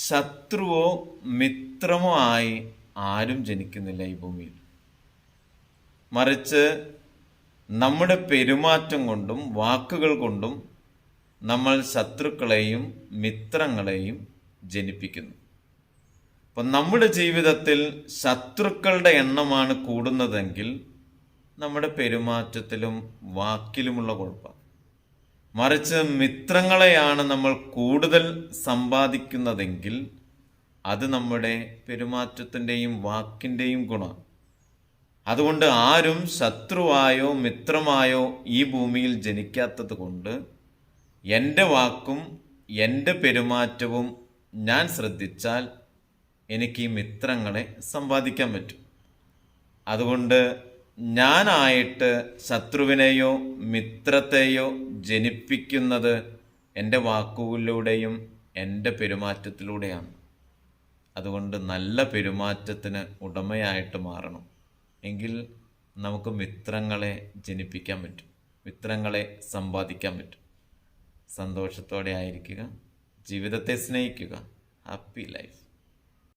ശത്രുവോ മിത്രമോ ആയി ആരും ജനിക്കുന്നില്ല ഈ ഭൂമിയിൽ. മറിച്ച് നമ്മുടെ പെരുമാറ്റം കൊണ്ടും വാക്കുകൾ കൊണ്ടും നമ്മൾ ശത്രുക്കളെയും മിത്രങ്ങളെയും ജനിപ്പിക്കുന്നു. അപ്പം നമ്മുടെ ജീവിതത്തിൽ ശത്രുക്കളുടെ എണ്ണമാണ് കൂടുന്നതെങ്കിൽ നമ്മുടെ പെരുമാറ്റത്തിലും വാക്കിലുമുള്ള കുഴപ്പം. മറിച്ച് മിത്രങ്ങളെയാണ് നമ്മൾ കൂടുതൽ സമ്പാദിക്കുന്നതെങ്കിൽ അത് നമ്മുടെ പെരുമാറ്റത്തിൻ്റെയും വാക്കിൻ്റെയും ഗുണം. അതുകൊണ്ട് ആരും ശത്രുവായോ മിത്രമായോ ഈ ഭൂമിയിൽ ജനിക്കാത്തത് കൊണ്ട് എൻ്റെ വാക്കും എൻ്റെ പെരുമാറ്റവും ഞാൻ ശ്രദ്ധിച്ചാൽ എനിക്ക് ഈ മിത്രങ്ങളെ സമ്പാദിക്കാൻ പറ്റും. അതുകൊണ്ട് ഞാനായിട്ട് ശത്രുവിനെയോ മിത്രത്തെയോ ജനിപ്പിക്കുന്നത് എൻ്റെ വാക്കുകളിലൂടെയും എൻ്റെ പെരുമാറ്റത്തിലൂടെയാണ്. അതുകൊണ്ട് നല്ല പെരുമാറ്റത്തിന് ഉടമയായിട്ട് മാറണം. എങ്കിൽ നമുക്ക് മിത്രങ്ങളെ ജനിപ്പിക്കാൻ പറ്റും, മിത്രങ്ങളെ സമ്പാദിക്കാൻ പറ്റും. സന്തോഷത്തോടെ ആയിരിക്കുക, ജീവിതത്തെ സ്നേഹിക്കുക. Happy life.